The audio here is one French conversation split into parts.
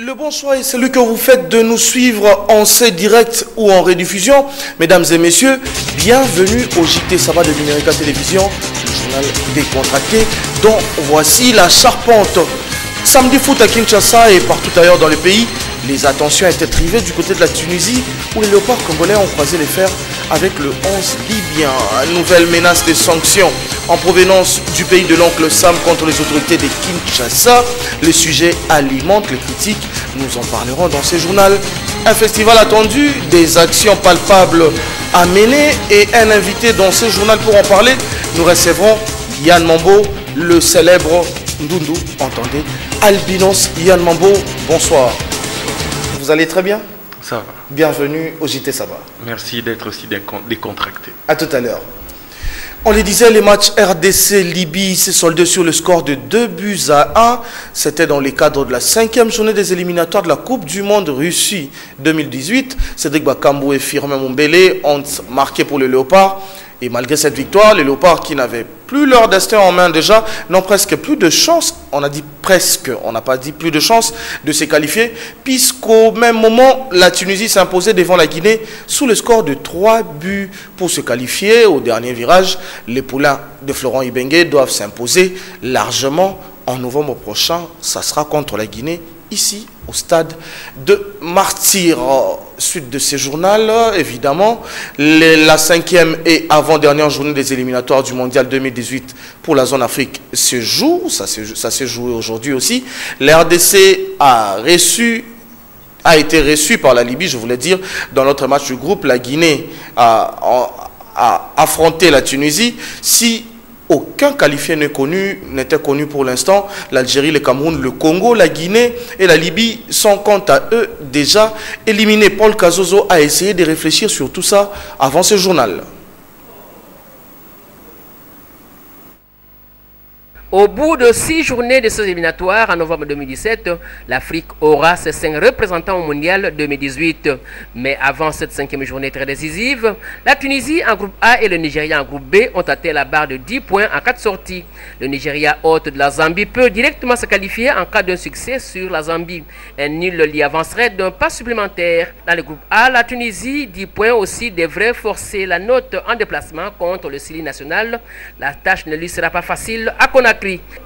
Le bon choix est celui que vous faites de nous suivre en direct ou en rediffusion. Mesdames et messieurs, bienvenue au JT Saba de Numérica Télévision, le journal décontracté dont voici la charpente. Samedi foot à Kinshasa et partout ailleurs dans le pays, les attentions étaient rivées du côté de la Tunisie où les léopards congolais ont croisé les fers avec le 11 libyen. Nouvelle menace de sanctions en provenance du pays de l'oncle Sam contre les autorités de Kinshasa. Le sujet alimente les critiques. Nous en parlerons dans ce journal. Un festival attendu, des actions palpables à mener et un invité dans ce journal pour en parler. Nous recevrons Yann Mambo, le célèbre Ndundu, entendez, albinos Yann Mambo. Bonsoir. Vous allez très bien? Ça va. Bienvenue au JT Saba. Merci d'être aussi décontracté. A tout à l'heure. On le disait, les matchs RDC-Libye s'est soldé sur le score de 2-1. C'était dans le cadre de la 5e journée des éliminatoires de la Coupe du Monde Russie 2018. Cédric Bakambu et Firmin Mumbele ont marqué pour les Léopards. Et malgré cette victoire, les Léopards qui n'avaient plus leur destin en main déjà, n'ont presque plus de chance, on a dit presque, on n'a pas dit plus de chance de se qualifier, puisqu'au même moment, la Tunisie s'imposait devant la Guinée sous le score de 3 buts pour se qualifier. Au dernier virage, les poulains de Florent Ibenge doivent s'imposer largement en novembre prochain. Ça sera contre la Guinée, ici au stade de Martyrs. Suite de ce journal, évidemment, la 5e et avant-dernière journée des éliminatoires du Mondial 2018 pour la zone Afrique se joue. Ça s'est joué aujourd'hui aussi. La RDC a été reçu par la Libye, je voulais dire, dans notre match du groupe. La Guinée a affronté la Tunisie. Si aucun qualifié n'était connu pour l'instant, l'Algérie, le Cameroun, le Congo, la Guinée et la Libye sont quant à eux déjà éliminés. Paul Kazozo a essayé de réfléchir sur tout ça avant ce journal. Au bout de 6 journées de ces éliminatoires en novembre 2017, l'Afrique aura ses 5 représentants au Mondial 2018. Mais avant cette 5e journée très décisive, la Tunisie en groupe A et le Nigeria en groupe B ont atteint la barre de 10 points en 4 sorties. Le Nigeria, hôte de la Zambie, peut directement se qualifier en cas d'un succès sur la Zambie. Un nul l'y avancerait d'un pas supplémentaire. Dans le groupe A, la Tunisie, 10 points aussi, devrait forcer la note en déplacement contre le Sili national. La tâche ne lui sera pas facile à Conakry.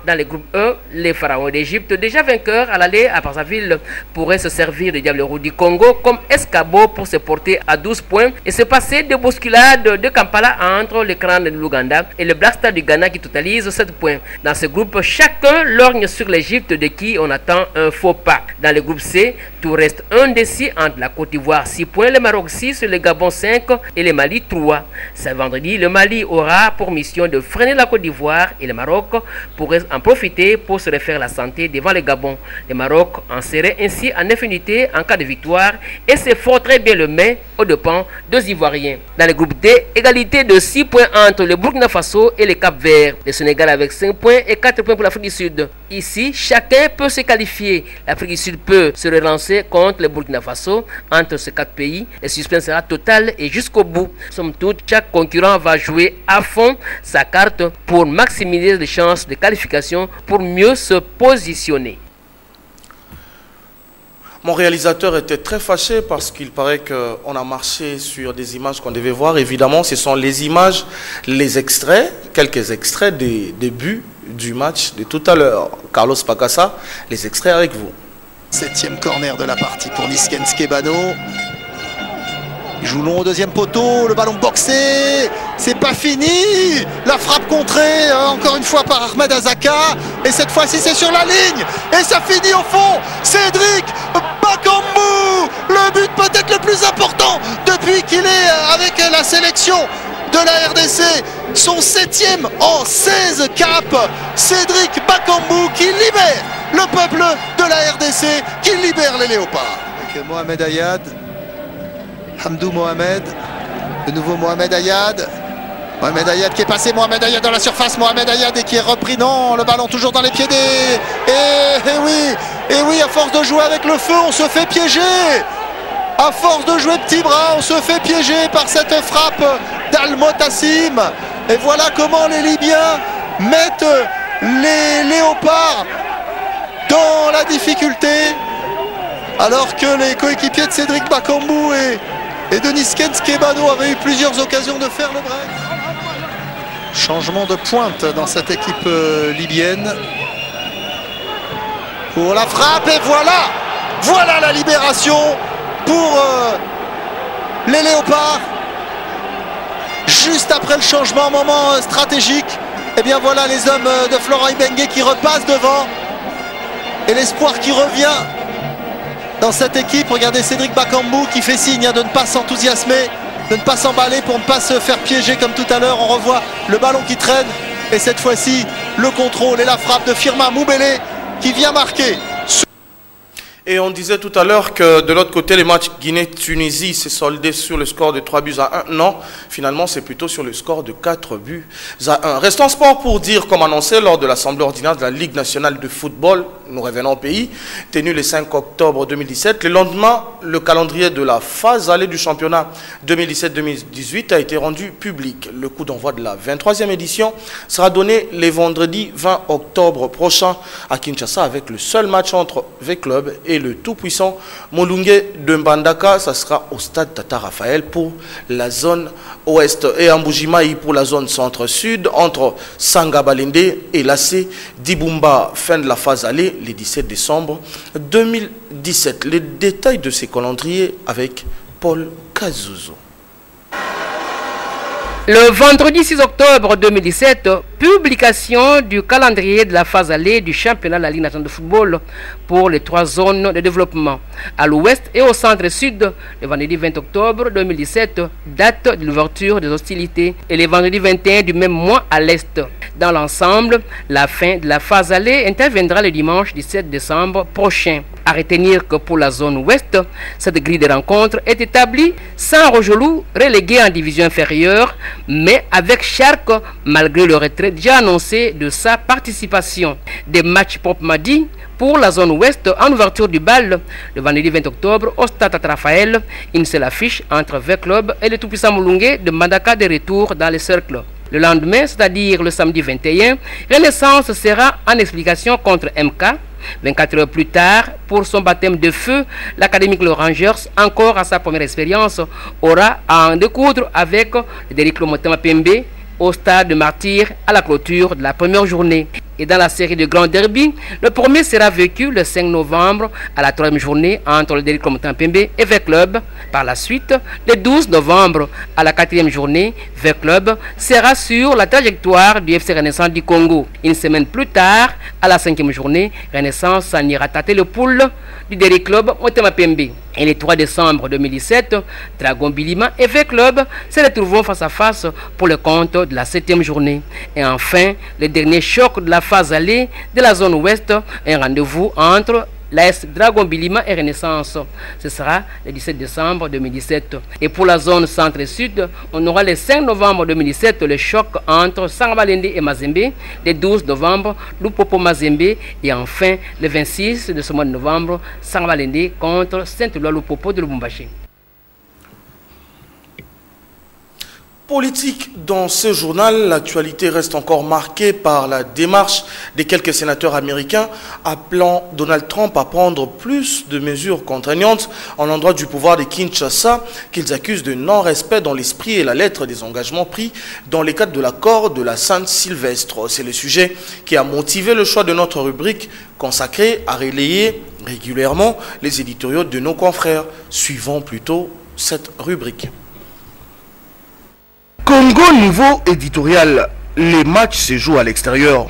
Dans le groupe E, les pharaons d'Égypte, déjà vainqueurs à l'aller à Brazzaville, pourraient se servir de Diable Rouge du Congo comme escabeau pour se porter à 12 points et se passer de bousculade de Kampala entre le crâne de l'Ouganda et le Black Star du Ghana qui totalise 7 points. Dans ce groupe, chacun lorgne sur l'Égypte de qui on attend un faux pas. Dans le groupe C, tout reste indécis entre la Côte d'Ivoire 6 points, le Maroc 6, le Gabon 5 et le Mali 3. Ce vendredi, le Mali aura pour mission de freiner la Côte d'Ivoire et le Maroc pourrait en profiter pour se refaire la santé devant le Gabon. Le Maroc en serait ainsi en infinité en cas de victoire et se frotterait bien le main aux dépens des Ivoiriens. Dans le groupe D, égalité de 6 points entre le Burkina Faso et le Cap-Vert. Le Sénégal avec 5 points et 4 points pour l'Afrique du Sud. Ici, chacun peut se qualifier. L'Afrique du Sud peut se relancer contre le Burkina Faso. Entre ces 4 pays, le suspense sera total et jusqu'au bout. Somme toute, chaque concurrent va jouer à fond sa carte pour maximiser les chances de qualification pour mieux se positionner. Mon réalisateur était très fâché parce qu'il paraît qu'on a marché sur des images qu'on devait voir. Évidemment, ce sont les images, les extraits, quelques extraits des débuts du match de tout à l'heure. Carlos Pacassa, les extraits avec vous. 7e corner de la partie pour Nisken Skebano. Il joue long au deuxième poteau, le ballon boxé, c'est pas fini. La frappe contrée encore une fois par Ahmed Azaka. Et cette fois-ci c'est sur la ligne. Et ça finit au fond. Cédric Bakambu, le but peut-être le plus important depuis qu'il est avec la sélection de la RDC. Son 7e en 16 caps. Cédric Bakambu qui libère le peuple de la RDC, qui libère les Léopards. Avec Mohamed Ayad. Hamdou Mohamed, de nouveau Mohamed Ayad. Mohamed Ayad qui est passé, Mohamed Ayad dans la surface, Mohamed Ayad et qui est repris, non, le ballon toujours dans les pieds des... Et oui, à force de jouer avec le feu, on se fait piéger. À force de jouer petit bras, on se fait piéger par cette frappe d'Al-Motassim. Et voilà comment les Libyens mettent les Léopards dans la difficulté. alors que les coéquipiers de Cédric Bakambu et de Niskens Kebano avaient eu plusieurs occasions de faire le break. Changement de pointe dans cette équipe libyenne. Pour la frappe, et voilà la libération pour les Léopards. Juste après le changement, moment stratégique, et bien voilà les hommes de Florent Ibenge qui repassent devant. Et l'espoir qui revient dans cette équipe. Regardez Cédric Bakambu qui fait signe de ne pas s'enthousiasmer, de ne pas s'emballer pour ne pas se faire piéger comme tout à l'heure. On revoit le ballon qui traîne et cette fois-ci le contrôle et la frappe de Firmin Moubélé qui vient marquer. Et on disait tout à l'heure que de l'autre côté, les matchs Guinée-Tunisie s'est soldé sur le score de 3-1. Non, finalement, c'est plutôt sur le score de 4-1. Restons sport pour dire, comme annoncé lors de l'Assemblée ordinaire de la Ligue nationale de football, nous revenons au pays, tenue le 5 octobre 2017. Le lendemain, le calendrier de la phase allée du championnat 2017-2018 a été rendu public. Le coup d'envoi de la 23e édition sera donné les vendredis 20 octobre prochain à Kinshasa avec le seul match entre V-Club et le tout-puissant Molunge de Mbandaka. Ça sera au stade Tata Raphaël pour la zone ouest et à Mbujimaï pour la zone centre-sud entre Sangabalende et l'AC Dibumba. Fin de la phase allée le 17 décembre 2017. Les détails de ces calendriers avec Paul Kazuzo. Le vendredi 6 octobre 2017, publication du calendrier de la phase allée du championnat de la Ligue nationale de football pour les 3 zones de développement. À l'ouest et au centre-sud, le vendredi 20 octobre 2017, date de l'ouverture des hostilités, et le vendredi 21 du même mois à l'est. Dans l'ensemble, la fin de la phase allée interviendra le dimanche 17 décembre prochain. À retenir que pour la zone ouest, cette grille de rencontres est établie sans Rojelou, relégué en division inférieure, mais avec Charques, malgré le retrait déjà annoncé de sa participation. Des matchs propres mardi pour la zone ouest en ouverture du bal le vendredi 20 octobre au stade Raphaël. Une seule affiche entre V-Club et le tout-puissant Moulungue de Mandaka de retour dans les cercles. Le lendemain, c'est-à-dire le samedi 21, Renaissance sera en explication contre MK. 24 heures plus tard, pour son baptême de feu, l'académique Le Rangers, encore à sa première expérience, aura à en découdre avec Derrick Lomotema Pembe au stade de Martyr à la clôture de la première journée. Et dans la série de grands derby, le premier sera vécu le 5 novembre à la 3e journée entre le Derrick Lomotema Pembe et V-Club. Par la suite, le 12 novembre à la 4e journée, V-Club sera sur la trajectoire du FC Renaissance du Congo. Une semaine plus tard, à la 5e journée, Renaissance s'en ira tâter le poule du Derrick Club Motema Pembe. Et le 3 décembre 2017, Dragon Bilima et V-Club se retrouvent face à face pour le compte de la 7e journée. Et enfin, le dernier choc de la phase allée de la zone ouest, un rendez-vous entre l'AS Dragon Bilima et Renaissance. Ce sera le 17 décembre 2017. Et pour la zone centre-sud, on aura le 5 novembre 2017 le choc entre Sangabalende et Mazembe. Le 12 novembre, Lupopo Mazembe. Et enfin, le 26 de ce mois de novembre, Sangabalende contre Saint-Éloi Lupopo de Lubumbashi. Politique dans ce journal, l'actualité reste encore marquée par la démarche des quelques sénateurs américains appelant Donald Trump à prendre plus de mesures contraignantes en l'endroit du pouvoir de Kinshasa qu'ils accusent de non-respect dans l'esprit et la lettre des engagements pris dans le cadre de l'accord de la Sainte-Sylvestre. C'est le sujet qui a motivé le choix de notre rubrique consacrée à relayer régulièrement les éditoriaux de nos confrères. Suivons plutôt cette rubrique. Congo, niveau éditorial, les matchs se jouent à l'extérieur.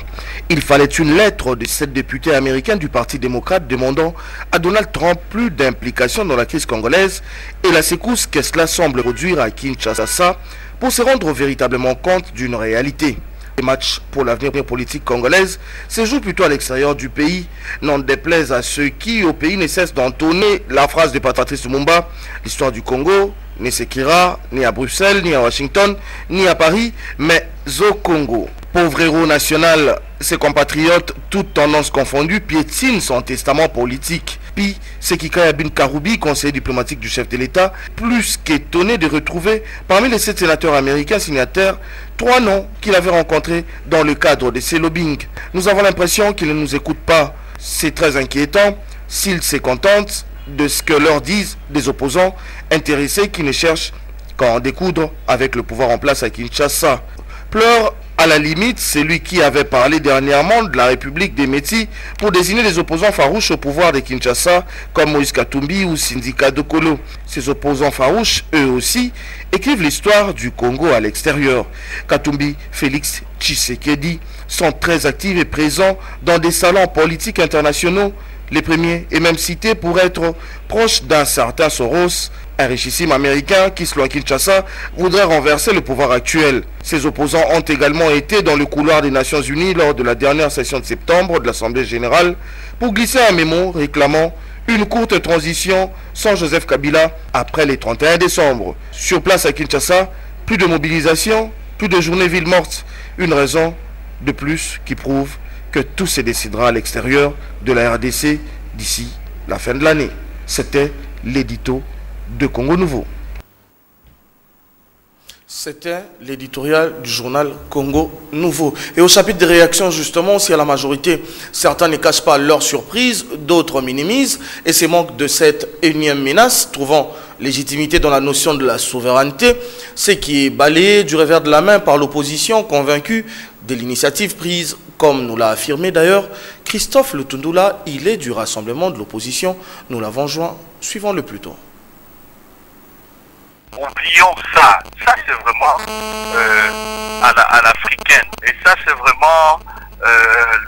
Il fallait une lettre de 7 députés américains du Parti démocrate demandant à Donald Trump plus d'implication dans la crise congolaise et la secousse que cela semble produire à Kinshasa pour se rendre véritablement compte d'une réalité. Les matchs pour l'avenir politique congolaise se jouent plutôt à l'extérieur du pays, n'en déplaise à ceux qui, au pays, ne cessent d'entonner la phrase de Patrice Lumumba, l'histoire du Congo ne s'écrira ni à Bruxelles, ni à Washington, ni à Paris, mais au Congo. Pauvre héros national, ses compatriotes, toutes tendances confondues, piétinent son testament politique. Puis, Sekika Bin Karoubi, conseiller diplomatique du chef de l'État, plus qu'étonné de retrouver parmi les 7 sénateurs américains signataires 3 noms qu'il avait rencontrés dans le cadre de ces lobbying. Nous avons l'impression qu'il ne nous écoute pas. C'est très inquiétant. S'il se contente de ce que leur disent des opposants intéressés qui ne cherchent qu'à en découdre avec le pouvoir en place à Kinshasa. Pleure à la limite celui qui avait parlé dernièrement de la République des Métis pour désigner des opposants farouches au pouvoir de Kinshasa comme Moïse Katumbi ou Sindika Dokolo. Ces opposants farouches, eux aussi, écrivent l'histoire du Congo à l'extérieur. Katumbi, Félix Tshisekedi sont très actifs et présents dans des salons politiques internationaux. Les premiers est même cité pour être proche d'un certain Soros, un richissime américain qui, selon Kinshasa, voudrait renverser le pouvoir actuel. Ses opposants ont également été dans le couloir des Nations Unies lors de la dernière session de septembre de l'Assemblée générale pour glisser un mémo réclamant une courte transition sans Joseph Kabila après les 31 décembre. Sur place à Kinshasa, plus de mobilisation, plus de journées villes mortes. Une raison de plus qui prouve que tout se décidera à l'extérieur de la RDC d'ici la fin de l'année. C'était l'édito de Congo Nouveau. C'était l'éditorial du journal Congo Nouveau. Et au chapitre des réactions, justement, si à la majorité, certains ne cachent pas leur surprise, d'autres minimisent, et c'est manque de cette énième menace, trouvant légitimité dans la notion de la souveraineté, ce qui est balayé du revers de la main par l'opposition convaincue de l'initiative prise, comme nous l'a affirmé d'ailleurs Christophe Lutundula, il est du rassemblement de l'opposition. Nous l'avons joint, suivant le plus tôt. Oublions ça. Ça c'est vraiment à l'africaine. Et ça c'est vraiment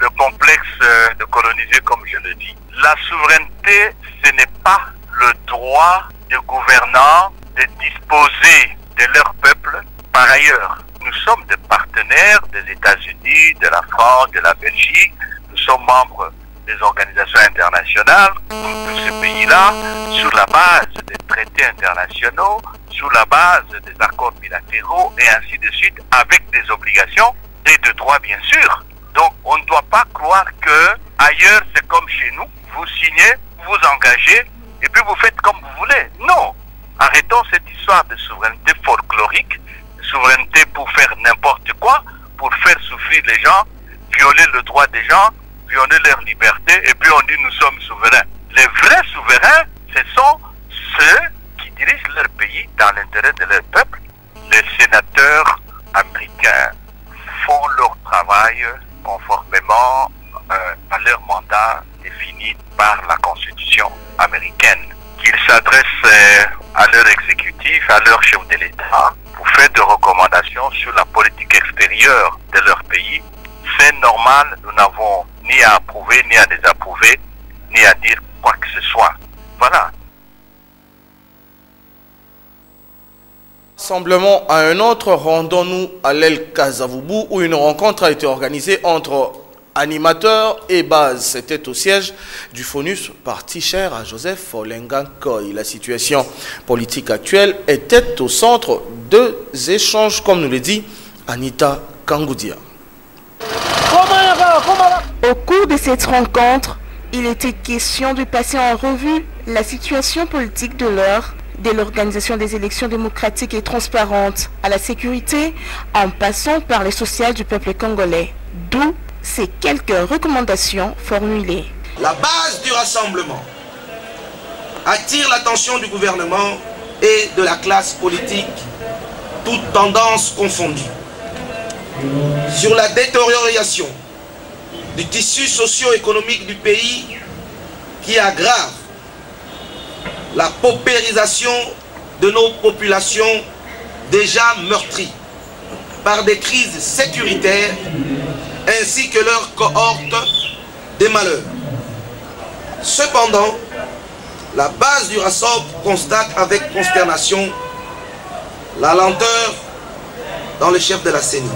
le complexe de coloniser, comme je le dis. La souveraineté, ce n'est pas le droit des gouvernants de disposer de leur peuple par ailleurs. Nous sommes des partenaires des États-Unis, de la France, de la Belgique. Nous sommes membres des organisations internationales, tous ces pays-là, sur la base des traités internationaux, sur la base des accords bilatéraux et ainsi de suite, avec des obligations et de droits bien sûr. Donc on ne doit pas croire que ailleurs c'est comme chez nous, vous signez, vous engagez et puis vous faites comme vous voulez. Non, arrêtons cette histoire de souveraineté folklorique, souveraineté pour faire n'importe quoi, pour faire souffrir les gens, violer le droit des gens, violer leur liberté, et puis on dit nous sommes souverains. Les vrais souverains, ce sont ceux qui dirigent leur pays dans l'intérêt de leur peuple. Les sénateurs américains font leur travail conformément à leur mandat défini par la Constitution américaine. Qu'ils s'adressent à leur exécutif, à leur chef de l'État, pour faire des recommandations sur la politique extérieure de leur pays. C'est normal, nous n'avons ni à approuver, ni à désapprouver, ni à dire quoi que ce soit. Voilà. Rassemblement à un autre, rendons-nous à l'El Kasavubu où une rencontre a été organisée entre animateurs et bases. C'était au siège du FONUS, parti cher à Joseph Olengankoy. La situation politique actuelle était au centre de échanges, comme nous le dit Anita Kangoudia. Au cours de cette rencontre, il était question de passer en revue la situation politique de l'heure, de l'organisation des élections démocratiques et transparentes à la sécurité, en passant par les sociales du peuple congolais. D'où ces quelques recommandations formulées. La base du rassemblement attire l'attention du gouvernement et de la classe politique, toutes tendances confondues, sur la détérioration du tissu socio-économique du pays qui aggrave la paupérisation de nos populations déjà meurtries par des crises sécuritaires ainsi que leur cohorte des malheurs. Cependant, la base du RASOP constate avec consternation la lenteur dans le chef de la CENI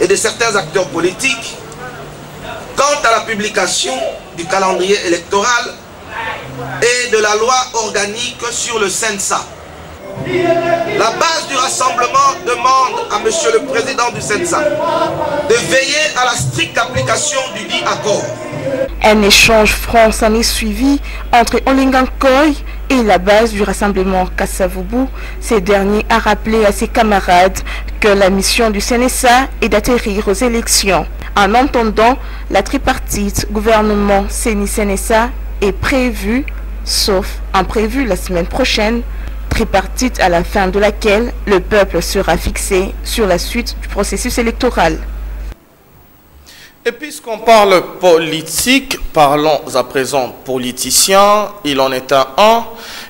et de certains acteurs politiques quant à la publication du calendrier électoral et de la loi organique sur le CENSA. La base du rassemblement demande à Monsieur le Président du CENSA de veiller à la stricte application du dit accord. Un échange franc s'en est suivi entre Olengankoy et la base du rassemblement Kasavubu. Ce dernier a rappelé à ses camarades que la mission du CNSA est d'atterrir aux élections. En entendant la tripartite gouvernement CENI-CNSA est prévue sauf imprévu la semaine prochaine, tripartite à la fin de laquelle le peuple sera fixé sur la suite du processus électoral. Et puisqu'on parle politique, parlons à présent politicien. Il en est un.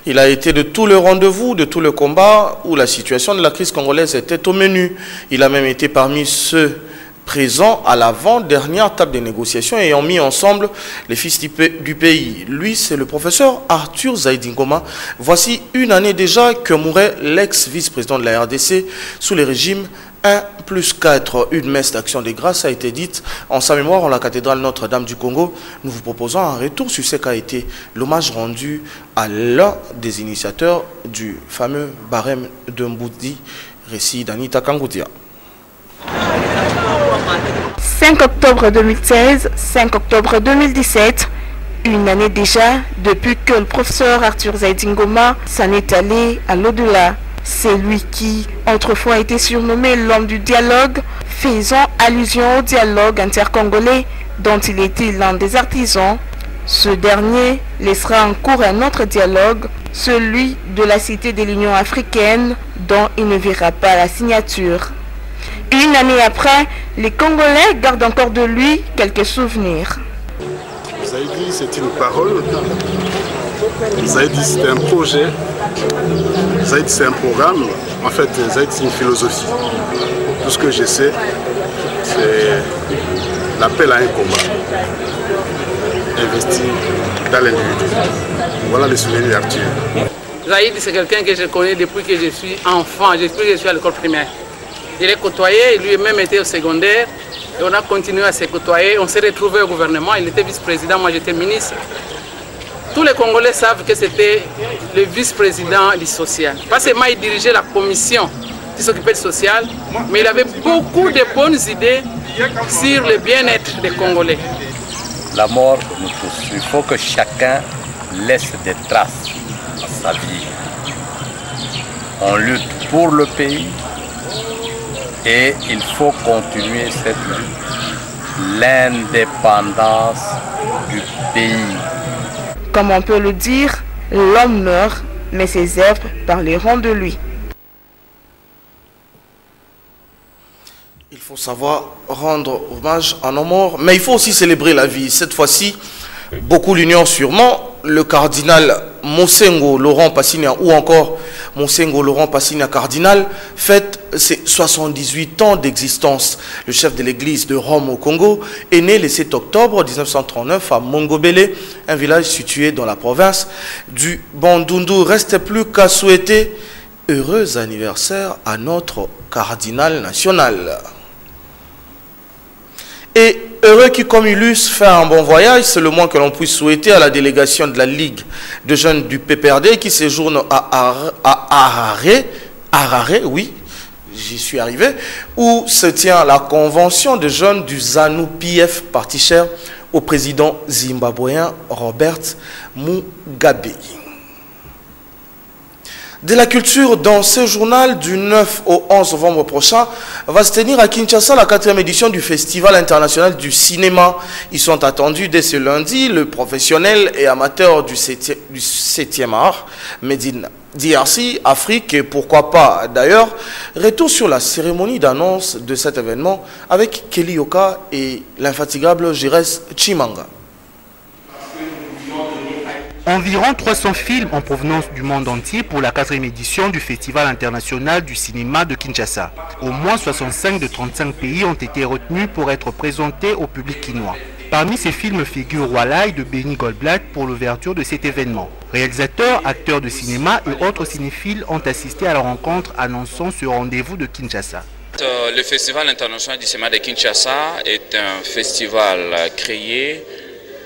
Il a été de tous les rendez-vous, de tous les combats où la situation de la crise congolaise était au menu. Il a même été parmi ceux présents à l'avant-dernière table de négociations ayant mis ensemble les fils du pays. Lui, c'est le professeur Arthur Zaidi Ngoma. Voici une année déjà que mourait l'ex-vice-président de la RDC sous les régimes 1+4. Une messe d'action de grâce a été dite en sa mémoire en la cathédrale Notre-Dame du Congo. Nous vous proposons un retour sur ce qu'a été l'hommage rendu à l'un des initiateurs du fameux barème de Mboudi, récit d'Anita Kangoudia. 5 octobre 2016, 5 octobre 2017, une année déjà depuis que le professeur Arthur Zaidi Ngoma s'en est allé à l'au-delà. C'est lui qui, autrefois, a été surnommé l'homme du dialogue, faisant allusion au dialogue intercongolais dont il était l'un des artisans. Ce dernier laissera en cours un autre dialogue, celui de la Cité de l'Union africaine, dont il ne verra pas la signature. Une année après, les Congolais gardent encore de lui quelques souvenirs. Zaidi, c'est une parole. Zaidi, c'est un projet. Zaidi, c'est un programme. En fait, Zaidi, c'est une philosophie. Tout ce que je sais, c'est l'appel à un combat. Investir dans l'individu. Voilà les souvenirs d'Arthur. Zaidi, c'est quelqu'un que je connais depuis que je suis enfant, depuis que je suis à l'école primaire. Je l'ai côtoyé, lui-même était au secondaire, et on a continué à se côtoyer. On s'est retrouvés au gouvernement, il était vice-président, moi j'étais ministre. Tous les Congolais savent que c'était le vice-président du social. Pas seulement il dirigeait la commission qui s'occupait du social, mais il avait beaucoup de bonnes idées sur le bien-être des Congolais. La mort nous pousse. Il faut que chacun laisse des traces à sa vie. On lutte pour le pays. Et il faut continuer cette lutte, l'indépendance du pays. Comme on peut le dire, l'homme meurt, mais ses œuvres parleront de lui. Il faut savoir rendre hommage à nos morts, mais il faut aussi célébrer la vie. Cette fois-ci, beaucoup l'ignorent sûrement. Le cardinal Monsengo Laurent Passinia ou encore Monsengo Laurent Passinia cardinal fête ses 78 ans d'existence. Le chef de l'église de Rome au Congo est né le 7 octobre 1939 à Mongobele, un village situé dans la province du Bandundu. Reste plus qu'à souhaiter heureux anniversaire à notre cardinal national. Et heureux qui, comme illustre, fait un bon voyage, c'est le moins que l'on puisse souhaiter à la délégation de la Ligue de jeunes du PPRD qui séjourne à Harare, oui, j'y suis arrivé, où se tient la convention de jeunes du ZANU-PF, parti cher au président zimbabwéen Robert Mugabe. De la culture, dans ce journal du 9 au 11 novembre prochain, va se tenir à Kinshasa la 4e édition du Festival international du cinéma. Ils sont attendus dès ce lundi, le professionnel et amateur du 7e art, Made in DRC, Afrique et pourquoi pas d'ailleurs. Retour sur la cérémonie d'annonce de cet événement avec Kelly Yoka et l'infatigable Jires Chimanga. Environ 300 films en provenance du monde entier pour la 4e édition du Festival international du cinéma de Kinshasa. Au moins 65 de 35 pays ont été retenus pour être présentés au public kinois. Parmi ces films figure Walai de Benny Goldblatt pour l'ouverture de cet événement. Réalisateurs, acteurs de cinéma et autres cinéphiles ont assisté à la rencontre annonçant ce rendez-vous de Kinshasa. Le Festival international du cinéma de Kinshasa est un festival créé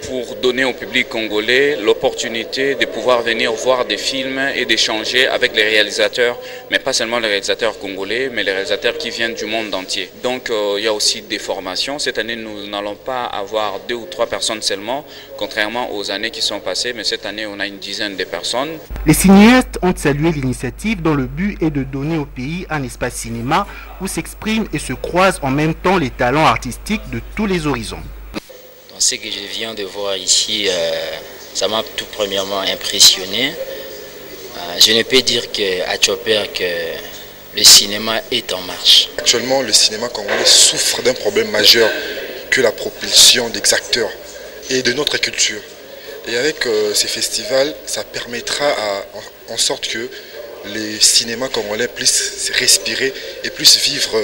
pour donner au public congolais l'opportunité de pouvoir venir voir des films et d'échanger avec les réalisateurs, mais pas seulement les réalisateurs congolais, mais les réalisateurs qui viennent du monde entier. Donc il y a aussi des formations. Cette année, nous n'allons pas avoir 2 ou 3 personnes seulement, contrairement aux années qui sont passées, mais cette année, on a une dizaine de personnes. Les cinéastes ont salué l'initiative dont le but est de donner au pays un espace cinéma où s'expriment et se croisent en même temps les talents artistiques de tous les horizons. Ce que je viens de voir ici, ça m'a tout premièrement impressionné. Je ne peux dire qu'à Chopper que le cinéma est en marche. Actuellement, le cinéma congolais souffre d'un problème majeur que la propulsion des acteurs et de notre culture. Et avec ces festivals, ça permettra en sorte que les cinémas congolais puissent respirer et puissent vivre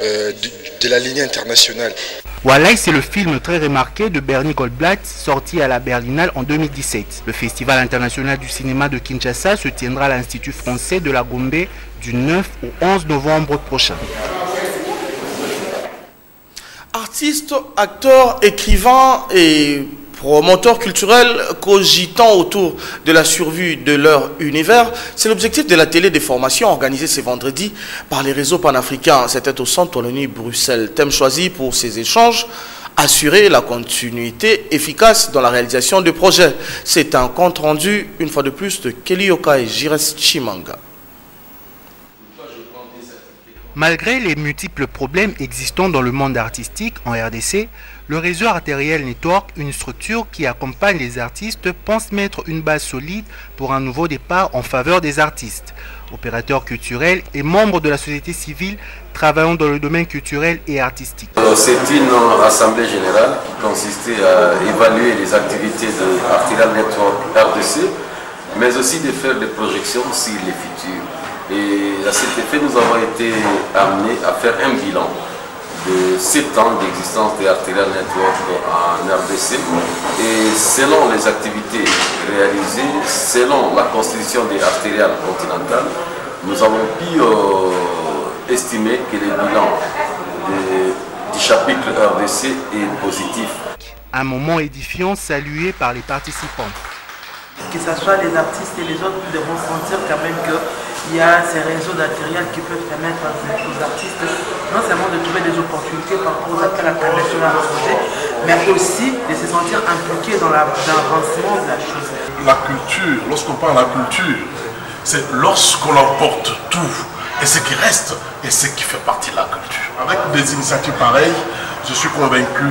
de la ligne internationale. Walai, c'est le film très remarqué de Bernie Goldblatt, sorti à la Berlinale en 2017. Le Festival international du cinéma de Kinshasa se tiendra à l'Institut français de la Gombe du 9 au 11 novembre prochain. Artistes, acteurs, écrivains et promoteurs culturels cogitant autour de la survie de leur univers, c'est l'objectif de la télé des formations organisée ce vendredi par les réseaux panafricains. C'était au Centre ONU Bruxelles. Thème choisi pour ces échanges, assurer la continuité efficace dans la réalisation de projets. C'est un compte rendu, une fois de plus, de Kelly Oka et Jires Chimanga. Malgré les multiples problèmes existants dans le monde artistique en RDC, le réseau artériel Network, une structure qui accompagne les artistes, pense mettre une base solide pour un nouveau départ en faveur des artistes. Opérateurs culturels et membres de la société civile travaillant dans le domaine culturel et artistique. C'est une assemblée générale qui consistait à évaluer les activités de Arterial Network RDC, mais aussi de faire des projections sur les futurs. Et à cet effet, nous avons été amenés à faire un bilan de 7 ans d'existence de Arterial Network en RDC. Et selon les activités réalisées, selon la constitution des artériales continentales, nous avons pu estimer que le bilan du chapitre RDC est positif. Un moment édifiant salué par les participants. Que ce soit les artistes et les autres, nous devons sentir quand même qu'il y a ces réseaux d'artériels qui peuvent permettre aux artistes non seulement de trouver des opportunités par rapport aux appels internationaux à projet, mais aussi de se sentir impliqués dans l'avancement de la chose. La culture, lorsqu'on parle de la culture, c'est lorsqu'on emporte tout et ce qui reste et ce qui fait partie de la culture. Avec des initiatives pareilles, je suis convaincu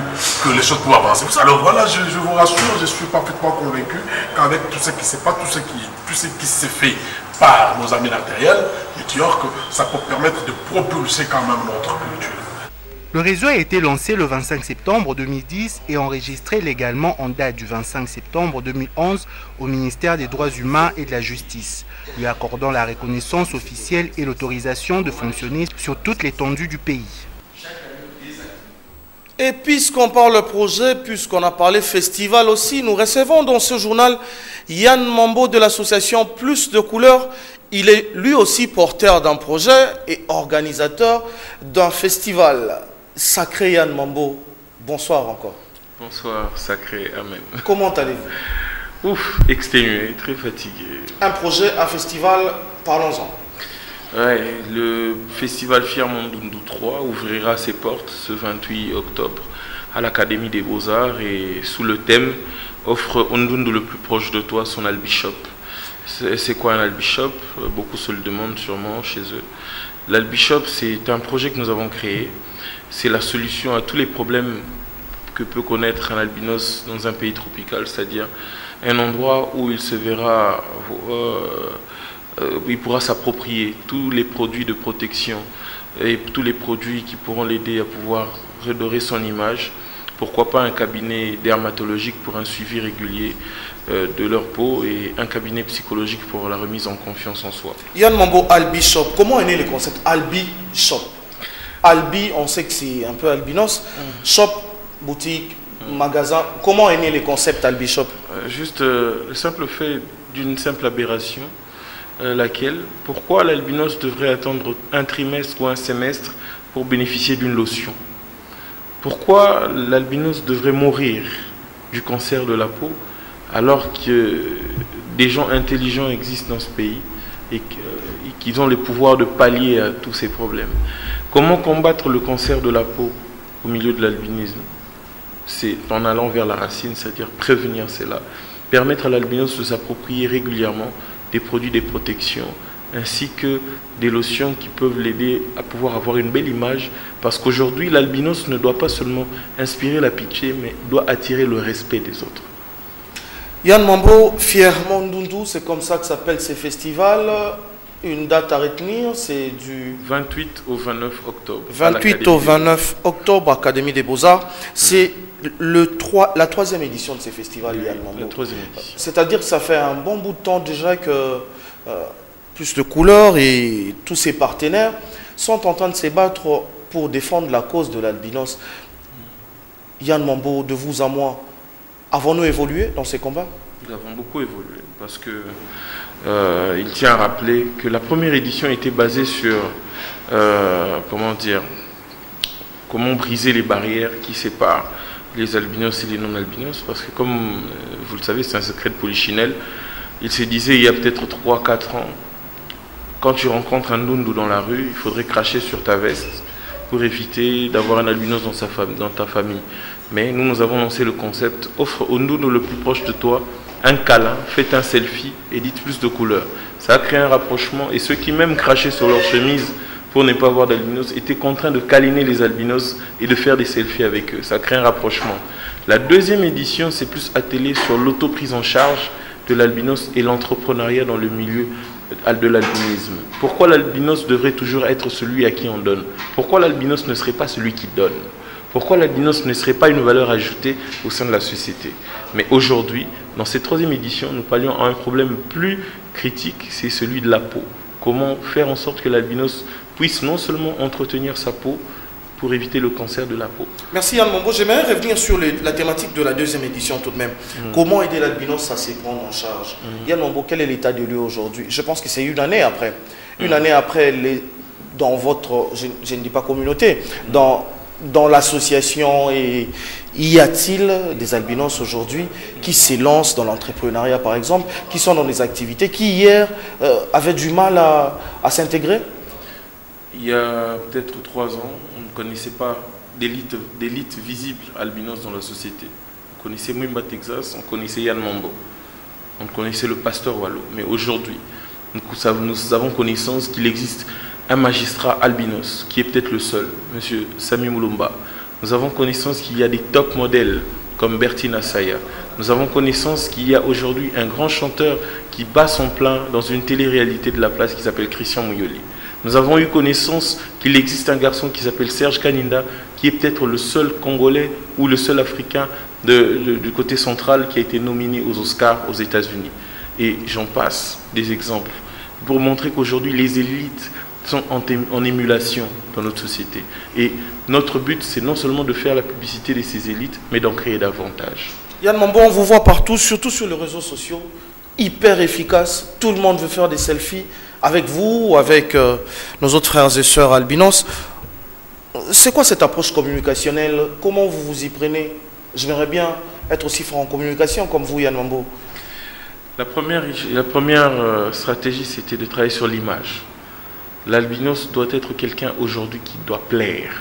que les choses peuvent avancer. Alors voilà, je vous rassure, je suis parfaitement convaincu qu'avec tout ce qui s'est pas, tout ce qui s'est fait par nos amis artériels, ça peut permettre de propulser quand même notre culture. Le réseau a été lancé le 25 septembre 2010 et enregistré légalement en date du 25 septembre 2011 au ministère des Droits humains et de la Justice, lui accordant la reconnaissance officielle et l'autorisation de fonctionner sur toute l'étendue du pays. Et puisqu'on parle projet, puisqu'on a parlé festival aussi, nous recevons dans ce journal Yann Mambo de l'association Plus de Couleurs. Il est lui aussi porteur d'un projet et organisateur d'un festival. Sacré Yann Mambo, bonsoir encore. Bonsoir, sacré, amen. Comment allez-vous? Ouf, exténué, très fatigué. Un projet, un festival, parlons-en. Ouais, le festival Fier Mondundu 3 ouvrira ses portes ce 28 octobre à l'Académie des Beaux-Arts et sous le thème « Offre Ondundu le plus proche de toi son Albishop ». C'est quoi un Albishop? Beaucoup se le demandent sûrement chez eux. L'Albishop, c'est un projet que nous avons créé. C'est la solution à tous les problèmes que peut connaître un albinos dans un pays tropical, c'est-à-dire un endroit où il se verra... il pourra s'approprier tous les produits de protection et tous les produits qui pourront l'aider à pouvoir redorer son image. Pourquoi pas un cabinet dermatologique pour un suivi régulier de leur peau et un cabinet psychologique pour la remise en confiance en soi. Yann Mambo, Albi Shop, comment est né le concept Albi Shop? Albi, on sait que c'est un peu albinos. Shop, boutique, magasin. Comment est né le concept Albi Shop? Juste le simple fait d'une simple aberration. Laquelle, pourquoi l'albinos devrait attendre un trimestre ou un semestre pour bénéficier d'une lotion? Pourquoi l'albinos devrait mourir du cancer de la peau alors que des gens intelligents existent dans ce pays et qu'ils ont le pouvoir de pallier à tous ces problèmes? Comment combattre le cancer de la peau au milieu de l'albinisme? C'est en allant vers la racine, c'est-à-dire prévenir cela, permettre à l'albinos de s'approprier régulièrement des produits de protection, ainsi que des lotions qui peuvent l'aider à pouvoir avoir une belle image, parce qu'aujourd'hui l'albinos ne doit pas seulement inspirer la pitié, mais doit attirer le respect des autres. Yann Mambo, fièrement Ndundu, c'est comme ça que s'appellent ces festivals. Une date à retenir, c'est du 28 au 29 octobre. 28 au 29 octobre, Académie des Beaux-Arts. C'est la troisième édition de ces festivals, Yann Mambo. La troisième édition. C'est-à-dire que ça fait un bon bout de temps déjà que Plus de Couleurs et tous ses partenaires sont en train de se battre pour défendre la cause de l'albinos. Yann Mambo, de vous à moi, avons-nous évolué dans ces combats? Nous avons beaucoup évolué parce que il tient à rappeler que la première édition était basée sur comment briser les barrières qui séparent les albinos et les non-albinos, parce que comme vous le savez, c'est un secret de Polichinelle. Il se disait il y a peut-être 3-4 ans, quand tu rencontres un Ndundu dans la rue, il faudrait cracher sur ta veste pour éviter d'avoir un albinos dans ta famille. Mais nous avons lancé le concept, offre au Ndundu le plus proche de toi un câlin, faites un selfie et dites plus de couleurs. Ça a créé un rapprochement, et ceux qui même crachaient sur leur chemise pour ne pas avoir d'albinos étaient contraints de câliner les albinos et de faire des selfies avec eux. Ça crée un rapprochement. La deuxième édition s'est plus attelée sur l'auto-prise en charge de l'albinos et l'entrepreneuriat dans le milieu de l'albinisme. Pourquoi l'albinos devrait toujours être celui à qui on donne? Pourquoi l'albinos ne serait pas celui qui donne? Pourquoi l'albinos ne serait pas une valeur ajoutée au sein de la société? Mais aujourd'hui, dans cette troisième édition, nous parlions à un problème plus critique, c'est celui de la peau. Comment faire en sorte que l'albinos puisse non seulement entretenir sa peau pour éviter le cancer de la peau. Merci Yann Mambo. J'aimerais revenir sur la thématique de la deuxième édition tout de même. Comment aider l'albinos à se prendre en charge? Yann Mambo, quel est l'état de lieu aujourd'hui? Je pense que c'est une année après. Une année après, dans votre, je ne dis pas communauté, dans l'association, y a-t-il des albinos aujourd'hui qui s'élancent dans l'entrepreneuriat par exemple, qui sont dans des activités qui hier avaient du mal à s'intégrer? Il y a peut-être 3 ans, on ne connaissait pas d'élite visible albinos dans la société. On connaissait Mwimba Texas, on connaissait Yann Mambo, on connaissait le pasteur Wallo. Mais aujourd'hui, nous avons connaissance qu'il existe un magistrat albinos, qui est peut-être le seul, M. Sami Moulumba. Nous avons connaissance qu'il y a des top modèles comme Bertina Saya. Nous avons connaissance qu'il y a aujourd'hui un grand chanteur qui bat son plein dans une télé-réalité de la place qui s'appelle Christian Mouyoli. Nous avons eu connaissance qu'il existe un garçon qui s'appelle Serge Kaninda, qui est peut-être le seul Congolais ou le seul Africain du côté central qui a été nominé aux Oscars aux États-Unis. Et j'en passe des exemples pour montrer qu'aujourd'hui les élites sont en émulation dans notre société. Et notre but, c'est non seulement de faire la publicité de ces élites, mais d'en créer davantage. Yann Mambo, on vous voit partout, surtout sur les réseaux sociaux, hyper efficace. Tout le monde veut faire des selfies avec vous, avec nos autres frères et sœurs albinos. C'est quoi cette approche communicationnelle? Comment vous vous y prenez? J'aimerais bien être aussi fort en communication comme vous, Yann Mambo. La première stratégie, c'était de travailler sur l'image. L'albinos doit être quelqu'un aujourd'hui qui doit plaire.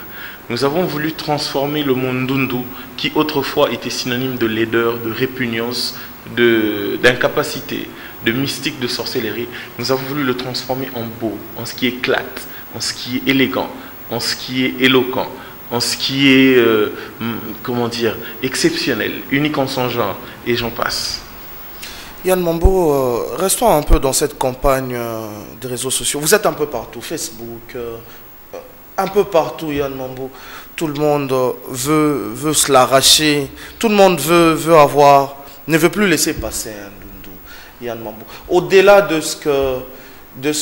Nous avons voulu transformer le monde Ndundu, qui autrefois était synonyme de laideur, de répugnance, d'incapacité, de mystique, de sorcellerie. Nous avons voulu le transformer en beau, en ce qui éclate, en ce qui est élégant, en ce qui est éloquent, en ce qui est, exceptionnel, unique en son genre, et j'en passe. Yann Mambo, restons un peu dans cette campagne des réseaux sociaux. Vous êtes un peu partout, Facebook, un peu partout, Yann Mambo. Tout le monde veut se l'arracher. Tout le monde ne veut plus laisser passer un Ndundu, Yann Mambo. Au-delà de ce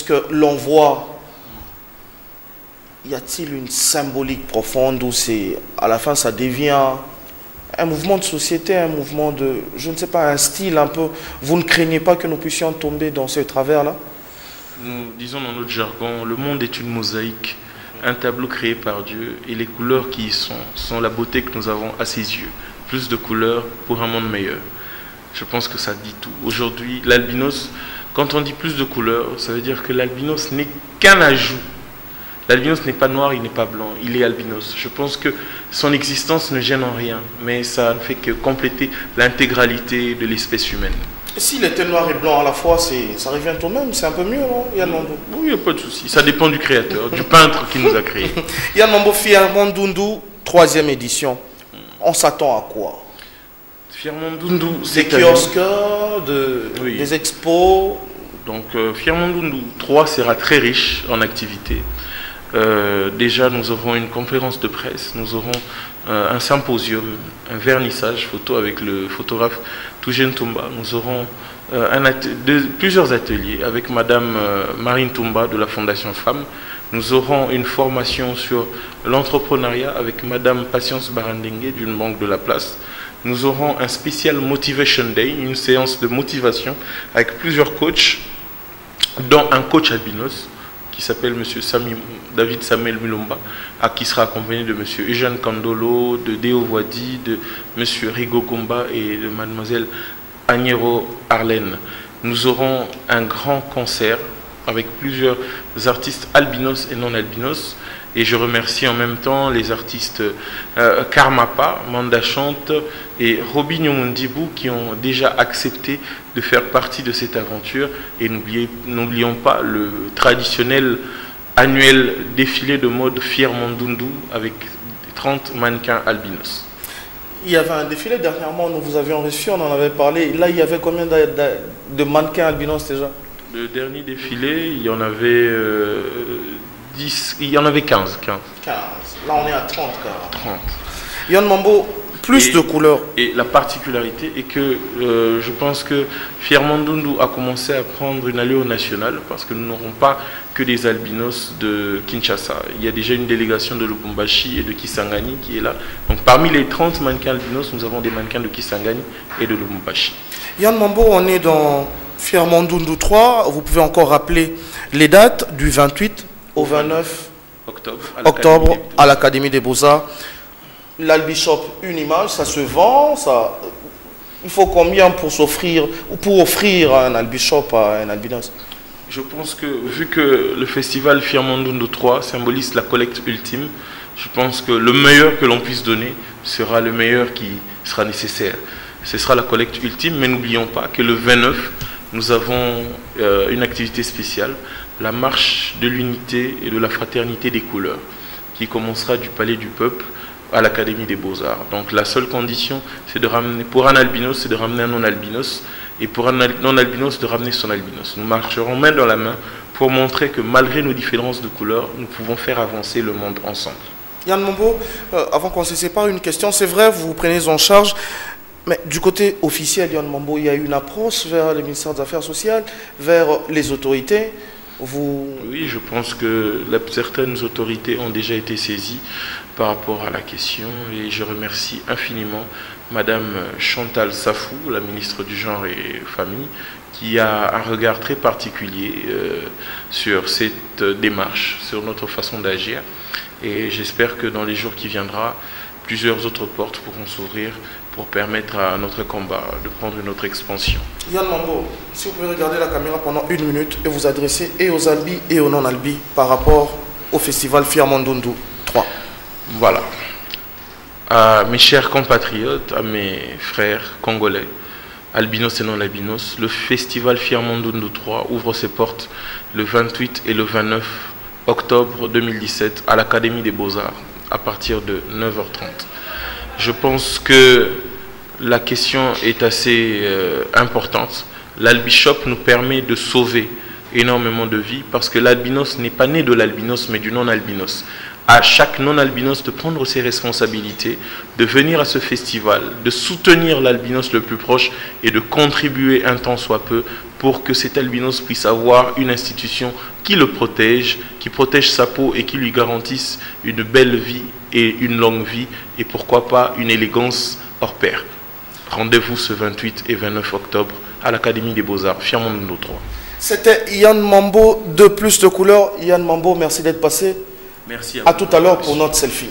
que l'on voit, y a-t-il une symbolique profonde où à la fin ça devient un mouvement de société, un mouvement de, je ne sais pas, un style un peu? Vous ne craignez pas que nous puissions tomber dans ce travers-là? Nous disons dans notre jargon, le monde est une mosaïque, un tableau créé par Dieu, et les couleurs qui y sont la beauté que nous avons à ses yeux. Plus de couleurs pour un monde meilleur. Je pense que ça dit tout. Aujourd'hui, l'albinos, quand on dit plus de couleurs, ça veut dire que l'albinos n'est qu'un ajout. L'albinos n'est pas noir, il n'est pas blanc, il est albinos. Je pense que son existence ne gêne en rien, mais ça ne fait que compléter l'intégralité de l'espèce humaine. S'il était noir et blanc à la fois, ça revient au même, c'est un peu mieux, non, Yann Mambo? Oui, il n'y a pas de souci. Ça dépend du créateur, du peintre qui nous a créé. Yann Mambo, Firmandundu, 3e édition. On s'attend à quoi? Firmandundu, des kiosques, des expos. Donc, Firmandundu 3 sera très riche en activités. Déjà, nous aurons une conférence de presse, nous aurons un symposium, un vernissage photo avec le photographe Toujen Toumba. Nous aurons plusieurs ateliers avec Madame Marine Toumba de la Fondation Femmes. Nous aurons une formation sur l'entrepreneuriat avec Madame Patience Barandengue d'une banque de la place. Nous aurons un spécial Motivation Day, une séance de motivation avec plusieurs coachs, dont un coach albinos qui s'appelle M. David Samuel Mulumba, qui sera accompagné de M. Eugène Kandolo, de Deo Voidi, de M. Rigo Gomba et de Mademoiselle Agnero Arlène. Nous aurons un grand concert avec plusieurs artistes albinos et non albinos. Et je remercie en même temps les artistes Karmapa, Manda Chante et Robinho Mundibou qui ont déjà accepté de faire partie de cette aventure. Et n'oublions pas le traditionnel annuel défilé de mode Firmandundu avec 30 mannequins albinos. Il y avait un défilé dernièrement, nous vous avions reçu, on en avait parlé. Là, il y avait combien de mannequins albinos déjà? Le dernier défilé, il y en avait 10, il y en avait 15. 15. Là, on est à 30. 30. Yann Mambo, plus de couleurs. Et la particularité est que je pense que Firmandundu a commencé à prendre une allure nationale parce que nous n'aurons pas que des albinos de Kinshasa. Il y a déjà une délégation de Lubumbashi et de Kisangani qui est là. Donc parmi les 30 mannequins albinos, nous avons des mannequins de Kisangani et de Lubumbashi. Yann Mambo, on est dans Firmandundu 3. Vous pouvez encore rappeler les dates du 28 au 29 octobre à l'Académie des Beaux-Arts. L'Albishop, une image, ça se vend, ça... Il faut combien pour s'offrir ou pour offrir un Albishop à un albinos? Je pense que, vu que le festival Firmandundu 3 symbolise la collecte ultime, je pense que le meilleur que l'on puisse donner sera le meilleur qui sera nécessaire. Ce sera la collecte ultime, mais n'oublions pas que le 29, nous avons une activité spéciale, la marche de l'unité et de la fraternité des couleurs, qui commencera du Palais du Peuple à l'Académie des Beaux-Arts. Donc la seule condition, c'est de ramener, pour un albinos, c'est de ramener un non-albinos, et pour un non-albinos, de ramener son albinos. Nous marcherons main dans la main pour montrer que malgré nos différences de couleurs, nous pouvons faire avancer le monde ensemble. Yann Mambo, avant qu'on se sépare, une question. C'est vrai, vous vous prenez en charge, mais du côté officiel, Yann Mambo, il y a eu une approche vers le ministère des Affaires sociales, vers les autorités. Oui, je pense que certaines autorités ont déjà été saisies par rapport à la question et je remercie infiniment Madame Chantal Safou, la ministre du Genre et Famille, qui a un regard très particulier sur cette démarche, sur notre façon d'agir. Et j'espère que dans les jours qui viendront, plusieurs autres portes pourront s'ouvrir pour permettre à notre combat de prendre une autre expansion. Yann Mambo, si vous pouvez regarder la caméra pendant 1 minute et vous adresser et aux albis et aux non-albis par rapport au festival Firmandundu 3. Voilà. À mes chers compatriotes, à mes frères congolais, albinos et non-albinos, le festival Firmandundu 3 ouvre ses portes le 28 et le 29 octobre 2017 à l'Académie des Beaux-Arts à partir de 9h30. Je pense que la question est assez importante. L'Albishop nous permet de sauver énormément de vies parce que l'albinos n'est pas né de l'albinos mais du non-albinos. À chaque non-albinos de prendre ses responsabilités, de venir à ce festival, de soutenir l'albinos le plus proche et de contribuer un tant soit peu pour que cet albinos puisse avoir une institution qui le protège, qui protège sa peau et qui lui garantisse une belle vie et une longue vie et pourquoi pas une élégance hors pair. Rendez-vous ce 28 et 29 octobre à l'Académie des Beaux-Arts, Firmandundu 3. C'était Yann Mambo de Plus de Couleurs. Yann Mambo, merci d'être passé. Merci à tout à l'heure pour notre selfie.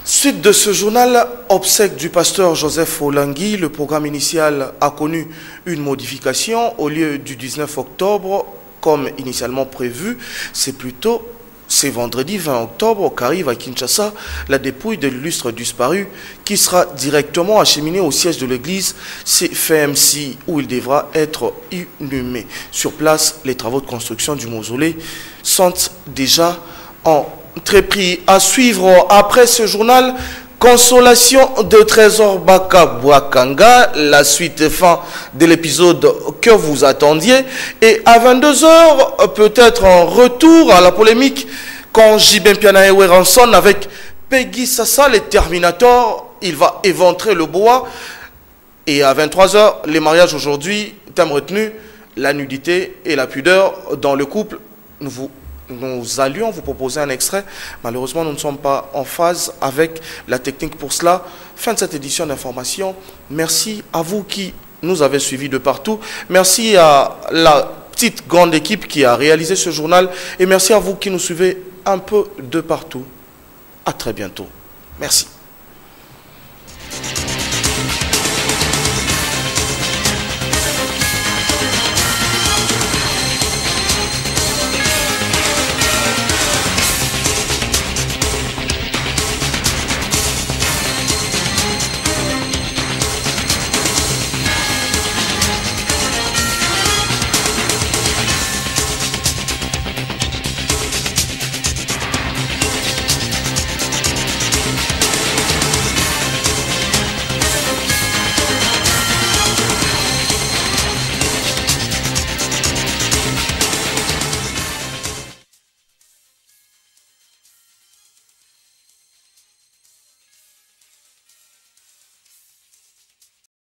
Suite de ce journal, obsèque du pasteur Joseph Olangui, le programme initial a connu une modification. Au lieu du 19 octobre, comme initialement prévu, c'est plutôt C'est vendredi 20 octobre qu'arrive à Kinshasa la dépouille de l'illustre disparu qui sera directement acheminé au siège de l'église CFMC où il devra être inhumé. Sur place, les travaux de construction du mausolée sont déjà entrepris. À suivre après ce journal, Consolation de Trésor Baka Bouakanga, la suite fin de l'épisode que vous attendiez. Et à 22h, peut-être un retour à la polémique quand Jibin Pianaewe rançonne avec Peggy Sassa, le Terminator. Il va éventrer le bois. Et à 23h, les mariages aujourd'hui, thème retenu, la nudité et la pudeur dans le couple. Nous allions vous proposer un extrait. Malheureusement, nous ne sommes pas en phase avec la technique pour cela. Fin de cette édition d'information. Merci à vous qui nous avez suivis de partout. Merci à la petite grande équipe qui a réalisé ce journal. Et merci à vous qui nous suivez un peu de partout. À très bientôt. Merci.